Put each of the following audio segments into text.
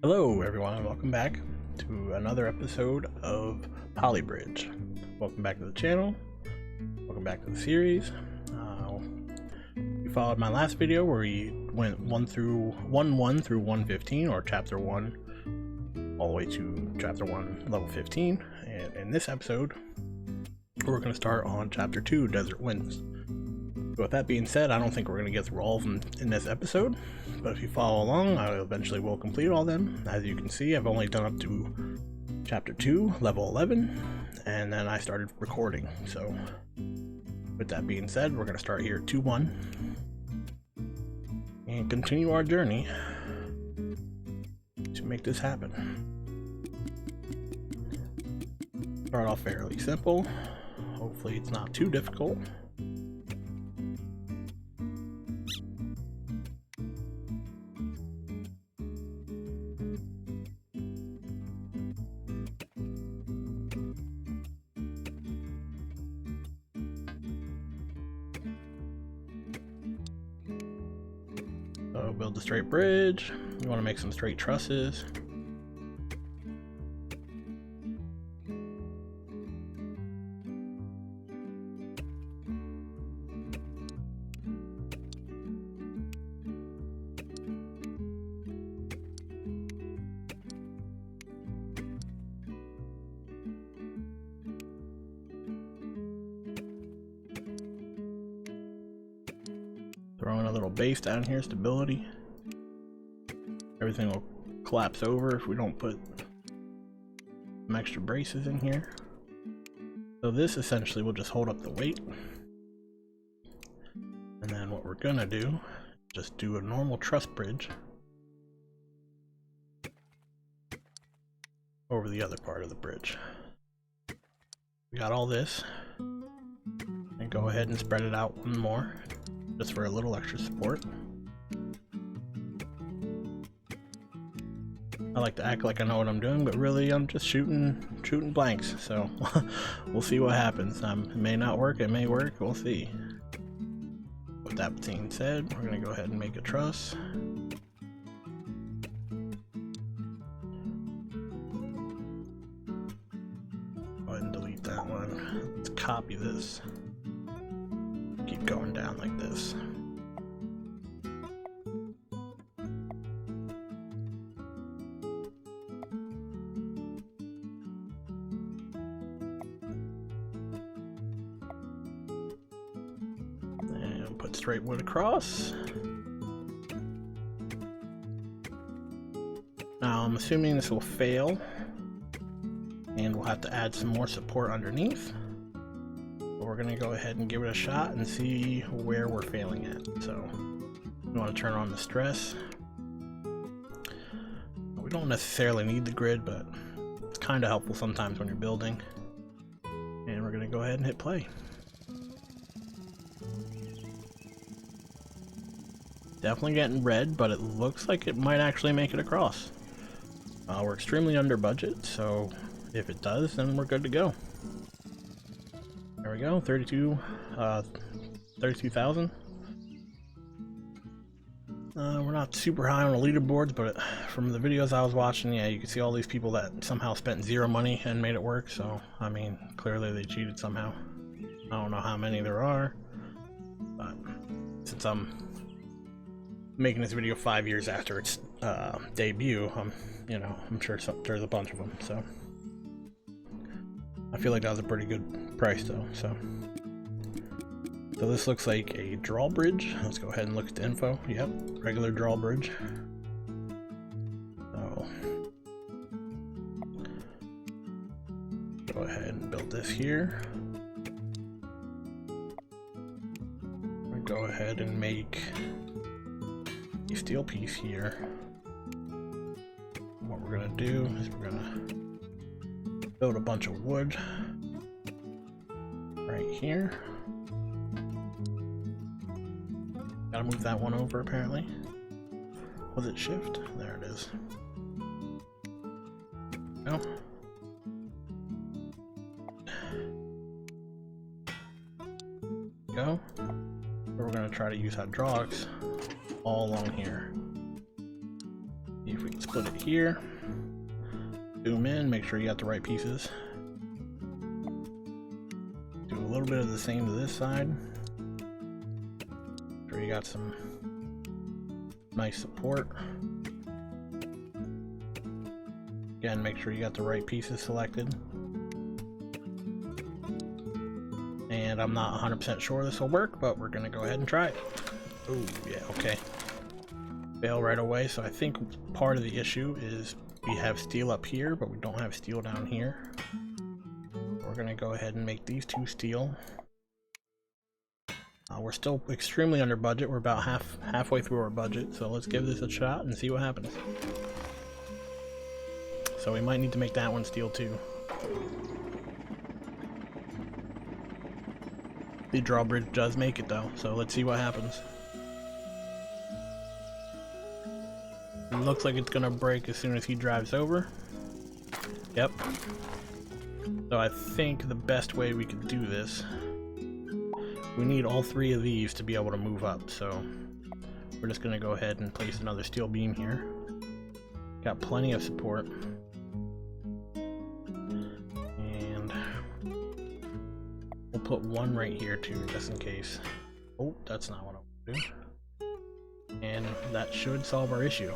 Hello everyone, welcome back to another episode of Drawbridge. Welcome back to the channel, welcome back to the series. You followed my last video where we went 1 through 115, or chapter 1 all the way to chapter 1 level 15, and in this episode we're going to start on chapter 2, Desert Winds. So with that being said, I don't think we're going to get through all of them in this episode, but if you follow along, I eventually will complete all of them. As you can see, I've only done up to chapter 2, level 11, and then I started recording. So with that being said, we're going to start here at 2-1 and continue our journey to make this happen. Start off fairly simple. Hopefully it's not too difficult. So build a straight bridge. You want to make some straight trusses. Throwing a little base down here, stability. Everything will collapse over if we don't put some extra braces in here. So this essentially will just hold up the weight. And then what we're gonna do, just do a normal truss bridge over the other part of the bridge. We got all this, and go ahead and spread it out one more, just for a little extra support. I like to act like I know what I'm doing, but really I'm just shooting blanks, so we'll see what happens. It may not work, it may work, we'll see. With that being said, we're going to go ahead and make a truss. Go ahead and delete that one. Let's copy this. Keep going down like this. And put straight wood across. Now I'm assuming this will fail, and we'll have to add some more support underneath. We're going to go ahead and give it a shot and see where we're failing at. So we want to turn on the stress. We don't necessarily need the grid, but it's kind of helpful sometimes when you're building. And we're going to go ahead and hit play. Definitely getting red, but it looks like it might actually make it across. We're extremely under budget, so if it does, then we're good to go. There we go, 32,000. We're not super high on the leaderboards, but from the videos I was watching, yeah, you can see all these people that somehow spent zero money and made it work. So, I mean, clearly they cheated somehow. I don't know how many there are, but since I'm making this video 5 years after its debut, I'm sure there's a bunch of them. So I feel like that was a pretty good price though. So this looks like a drawbridge. Let's go ahead and look at the info. Yep, regular drawbridge. So go ahead and build this here. We'll go ahead and make a steel piece here. What we're gonna do is we're gonna build a bunch of wood right here. Gotta move that one over apparently. Was it shift? There it is. No. Go. We're gonna try to use hydraulics all along here. See if we can split it here. Zoom in, make sure you got the right pieces. Do a little bit of the same to this side. Make sure you got some nice support. Again, make sure you got the right pieces selected. And I'm not 100% sure this will work, but we're gonna go ahead and try it. Oh, yeah, okay. Fail right away, so I think part of the issue is we have steel up here, but we don't have steel down here. We're gonna go ahead and make these two steel. We're still extremely under budget. We're about halfway through our budget, so let's give this a shot and see what happens. So we might need to make that one steel too. The drawbridge does make it though, so let's see what happens. It looks like it's gonna break as soon as he drives over. Yep. So I think the best way we could do this, we need all three of these to be able to move up, so we're just gonna go ahead and place another steel beam here. Got plenty of support. And we'll put one right here too, just in case. Oh, that's not what I want to do. And that should solve our issue.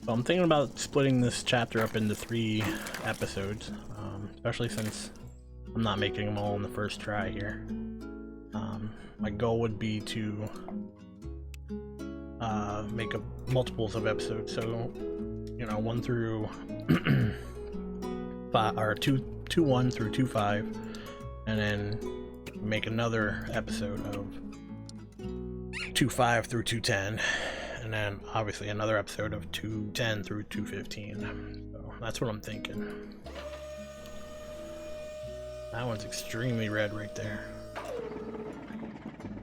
So I'm thinking about splitting this chapter up into 3 episodes, especially since I'm not making them all in the first try here. My goal would be to make multiples of episodes, so you know, 1 through 5, or 2-1 through 2-5, and then make another episode of 2-5 through 2-10, and then obviously another episode of 2-10 through 2-15. So that's what I'm thinking. That one's extremely red right there.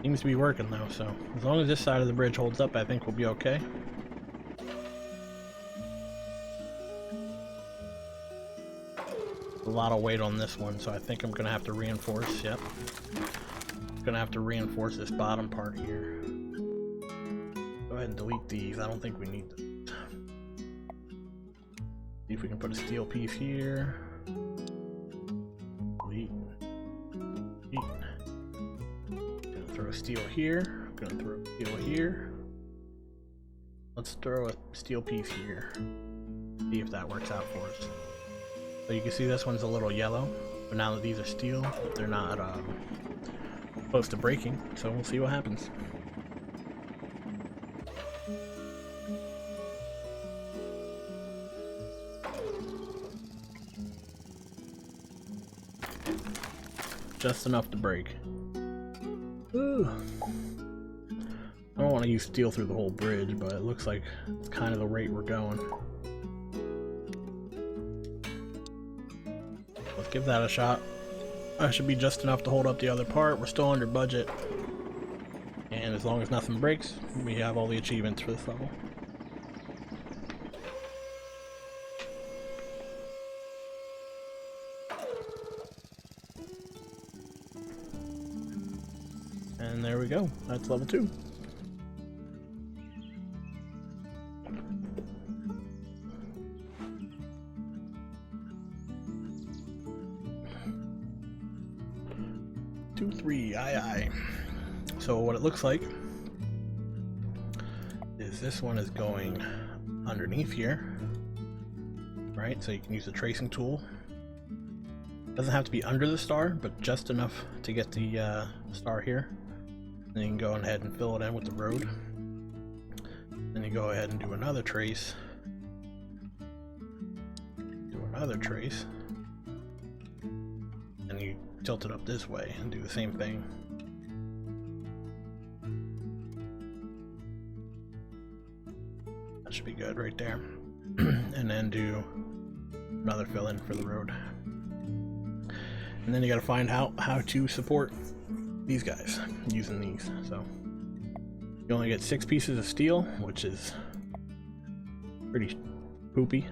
Seems to be working though, so as long as this side of the bridge holds up, I think we'll be okay. A lot of weight on this one, so I think I'm gonna have to reinforce. Yep, gonna have to reinforce this bottom part here. Go ahead and delete these. I don't think we need them. See if we can put a steel piece here. Delete. Gonna throw a steel here. Gonna throw a steel here. Let's throw a steel piece here. See if that works out for us. So you can see this one's a little yellow, but now that these are steel, they're not close to breaking, so we'll see what happens. Just enough to break. Ooh. I don't want to use steel through the whole bridge, but it looks like it's kind of the rate we're going. Let's give that a shot. That should be just enough to hold up the other part. We're still under budget. And as long as nothing breaks, we have all the achievements for this level. And there we go. That's level 2. Aye. So what it looks like is this one is going underneath here, right? So you can use the tracing tool. Doesn't have to be under the star, but just enough to get the star here. Then you can go ahead and fill it in with the road. Then you go ahead and do another trace. Do another trace. And you tilt it up this way and do the same thing. That should be good right there. And then do another fill in for the road. And then you gotta find out how to support these guys using these. So you only get 6 pieces of steel, which is pretty poopy,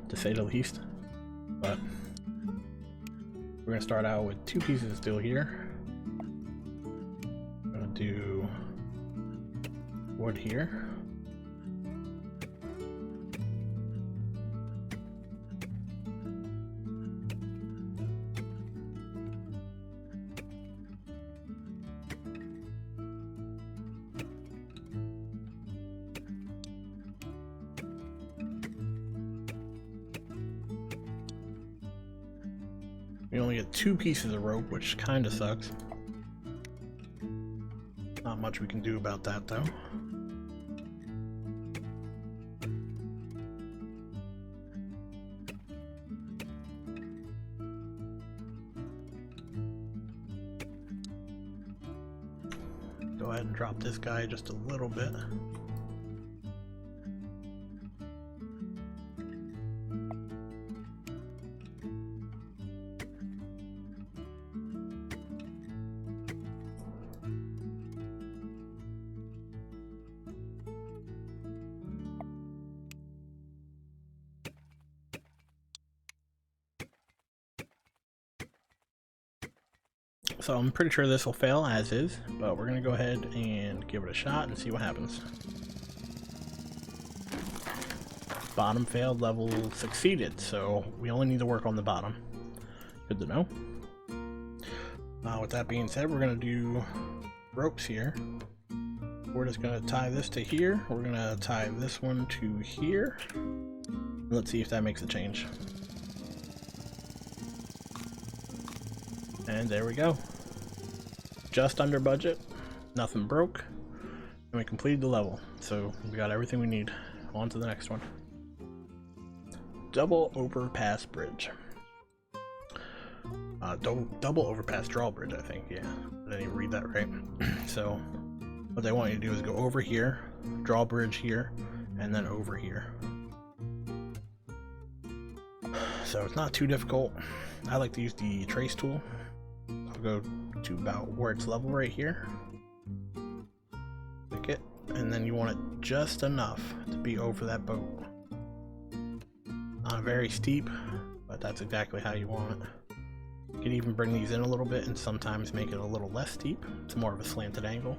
to say the least. But we're gonna start out with 2 pieces of steel here. I'm gonna do wood here. We only get 2 pieces of rope, which kind of sucks. Not much we can do about that, though. Go ahead and drop this guy just a little bit. So I'm pretty sure this will fail as is, but we're gonna go ahead and give it a shot and see what happens. Bottom failed, level succeeded, so we only need to work on the bottom. Good to know. With that being said, we're gonna do ropes here. We're just gonna tie this to here. We're gonna tie this one to here. Let's see if that makes a change. And there we go. Just under budget, nothing broke, and we completed the level. So we got everything we need. On to the next one. Double overpass bridge. Double overpass drawbridge, I think. Yeah, I didn't even read that right. So what they want you to do is go over here, drawbridge here, and then over here. So it's not too difficult. I like to use the trace tool. I'll go to about where it's level right here. Click it, and then you want it just enough to be over that boat. Not very steep, but that's exactly how you want it. You can even bring these in a little bit and sometimes make it a little less steep. It's more of a slanted angle.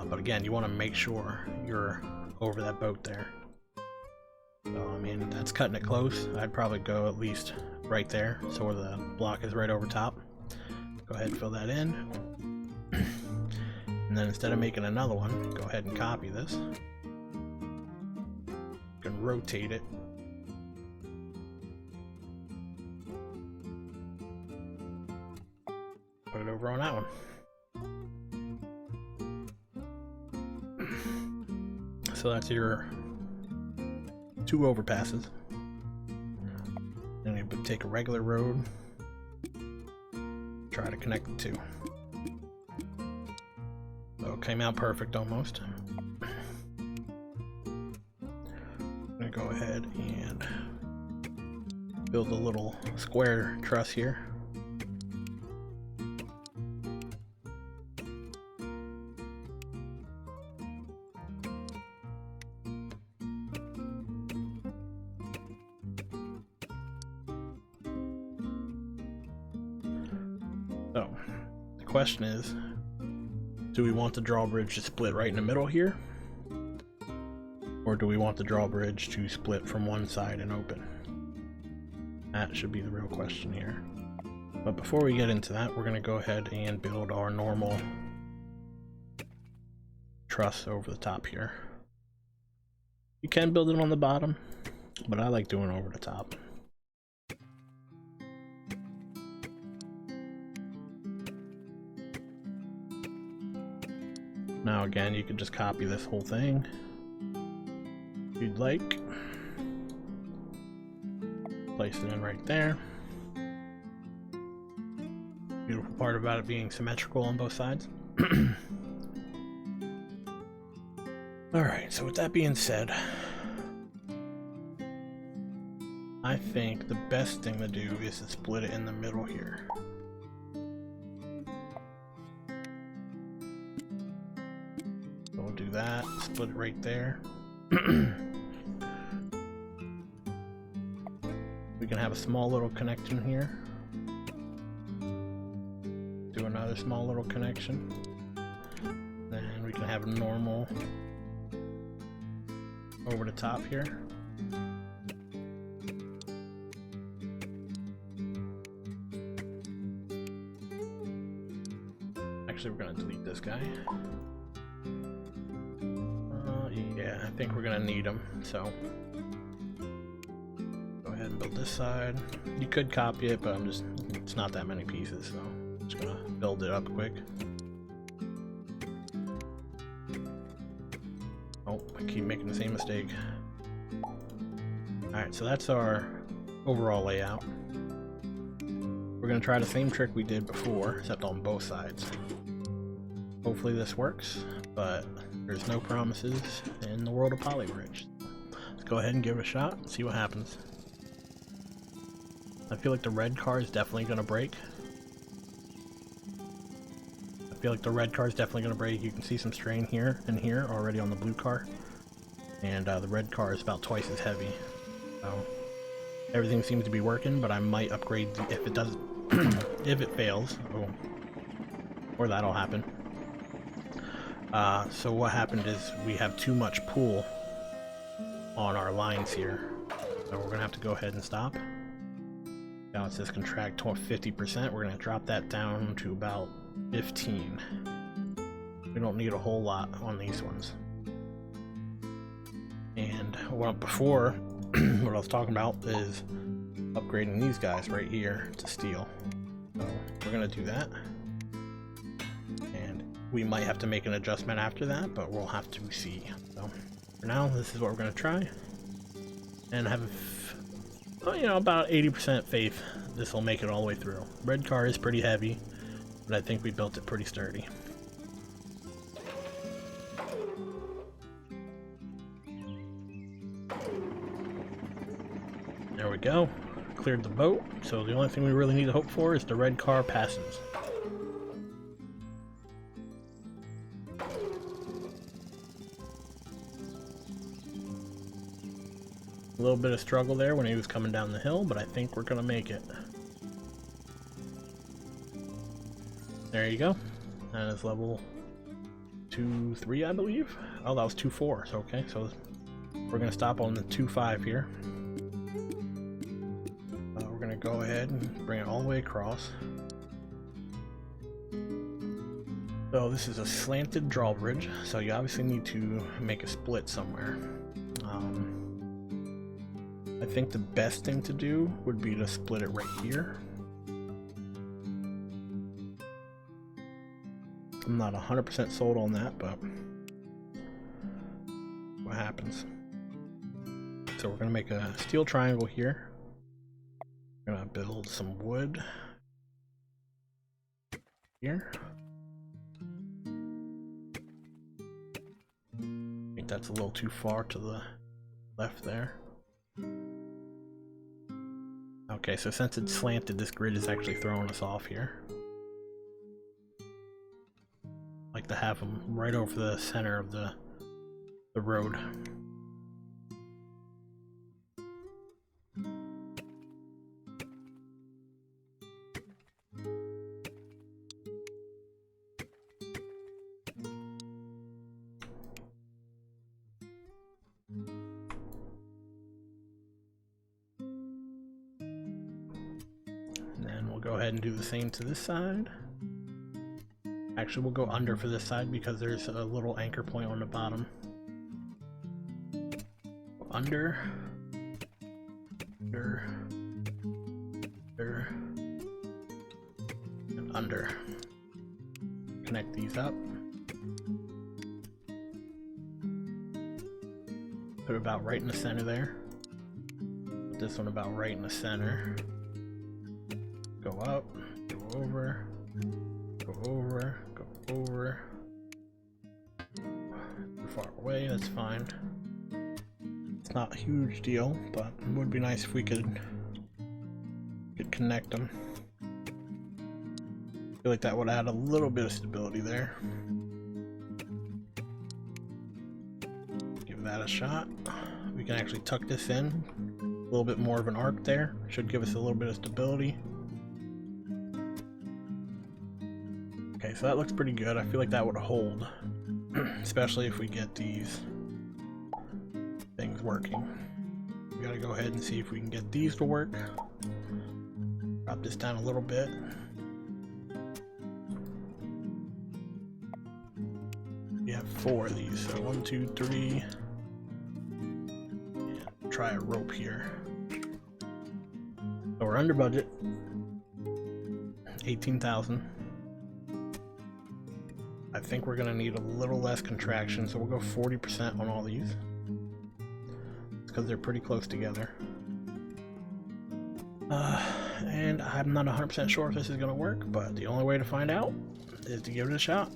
But again, you want to make sure you're over that boat there. So, I mean, that's cutting it close. I'd probably go at least right there, so where the block is right over top. Go ahead and fill that in. And then instead of making another one, go ahead and copy this. You can rotate it. Put it over on that one. So that's your 2 overpasses. Then you take a regular road, try to connect the 2. So it came out perfect almost. I'm gonna go ahead and build a little square truss here. So, the question is, do we want the drawbridge to split right in the middle here? Or do we want the drawbridge to split from one side and open? That should be the real question here. But before we get into that, we're going to go ahead and build our normal truss over the top here. You can build it on the bottom, but I like doing it over the top. Now again, you can just copy this whole thing if you'd like. Place it in right there. Beautiful part about it being symmetrical on both sides. Alright, so with that being said, I think the best thing to do is to split it in the middle here. So we'll do that, split it right there. And We can have a small little connection here. Do another small little connection. Then we can have a normal over the top here. Actually, we're gonna delete this guy. Yeah, I think we're gonna need him, so go ahead and build this side. You could copy it, but it's not that many pieces, so I'm just gonna build it up quick. Oh, I keep making the same mistake. Alright, so that's our overall layout. We're gonna try the same trick we did before, except on both sides. Hopefully this works, but there's no promises in the world of Polybridge. Let's go ahead and give it a shot and see what happens. I feel like the red car is definitely gonna break. You can see some strain here and here already on the blue car. And the red car is about twice as heavy. So everything seems to be working, but I might upgrade if it does if it fails. Oh. Or that'll happen. So what happened is we have too much pull on our lines here. So we're gonna have to go ahead and stop. Now it says contract 50%. We're gonna drop that down to about 15. We don't need a whole lot on these ones. And before, what I was talking about is upgrading these guys right here to steel. So we're gonna do that. And we might have to make an adjustment after that, but we'll have to see. So for now, this is what we're gonna try. And have, about 80% faith this will make it all the way through. Red car is pretty heavy, but I think we built it pretty sturdy. There we go. Cleared the boat, so the only thing we really need to hope for is the red car passes. A little bit of struggle there when he was coming down the hill, but I think we're gonna make it. There you go. That is level 2-3, I believe. Oh, that was 2-4. So okay, so we're gonna stop on the 2-5 here. We're gonna go ahead and bring it all the way across. So this is a slanted drawbridge, so you obviously need to make a split somewhere. I think the best thing to do would be to split it right here. I'm not 100% sold on that, but what happens? So we're gonna make a steel triangle here. We're gonna build some wood here. I think that's a little too far to the left there. Okay, so since it's slanted, this grid is actually throwing us off here. I like to have them right over the center of the road. Go ahead and do the same to this side. Actually, we'll go under for this side because there's a little anchor point on the bottom. Under, and under. Connect these up. Put it about right in the center there. Put this one about right in the center. Go up, go over, go over, go over. Too far away, that's fine. It's not a huge deal, but it would be nice if we could connect them. I feel like that would add a little bit of stability there. Give that a shot. We can actually tuck this in little bit more of an arc there. Should give us a little bit of stability. Okay, so that looks pretty good. I feel like that would hold, especially if we get these things working. We gotta go ahead and see if we can get these to work. Drop this down a little bit. We have 4 of these, so 1, 2, 3. And try a rope here. So we're under budget. 18,000. I think we're gonna need a little less contraction, so we'll go 40% on all these. It's because they're pretty close together. And I'm not 100% sure if this is gonna work, but the only way to find out is to give it a shot.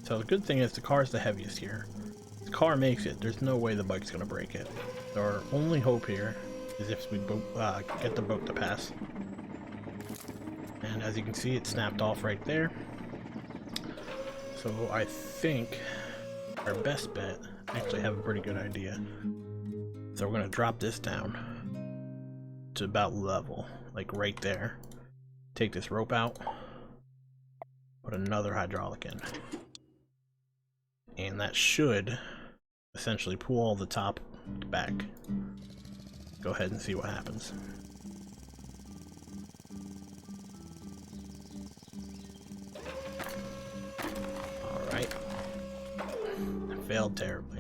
So the good thing is the car is the heaviest here. If the car makes it, there's no way the bike's gonna break it. So our only hope here is if we get the boat to pass. And as you can see, it snapped off right there. So I think our best bet, I actually have a pretty good idea. So we're gonna drop this down to about level, like right there. Take this rope out, put another hydraulic in. And that should essentially pull all the top back. Go ahead and see what happens. Alright. Failed terribly.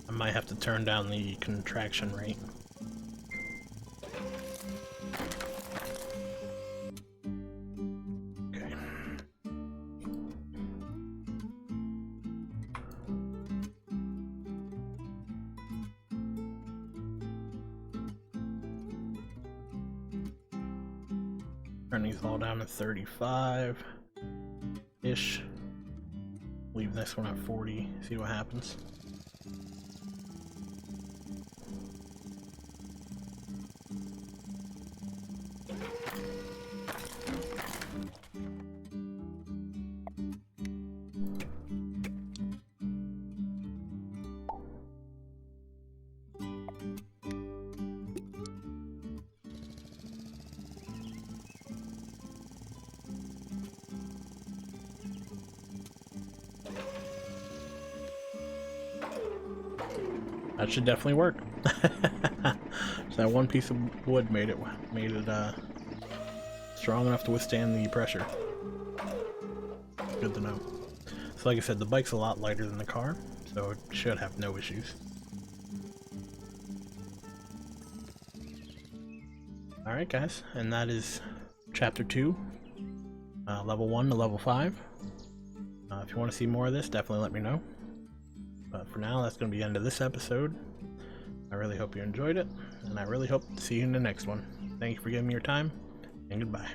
I might have to turn down the contraction rate. Okay. Turn these all down to 35-ish. Leave this one at 40, see what happens. That should definitely work. So that one piece of wood made it strong enough to withstand the pressure. Good to know. So like I said, the bike's a lot lighter than the car, so it should have no issues. Alright guys, and that is chapter 2, level 1 to level 5. If you want to see more of this, definitely let me know. But for now, that's going to be the end of this episode. I really hope you enjoyed it, and I really hope to see you in the next one. Thank you for giving me your time, and goodbye.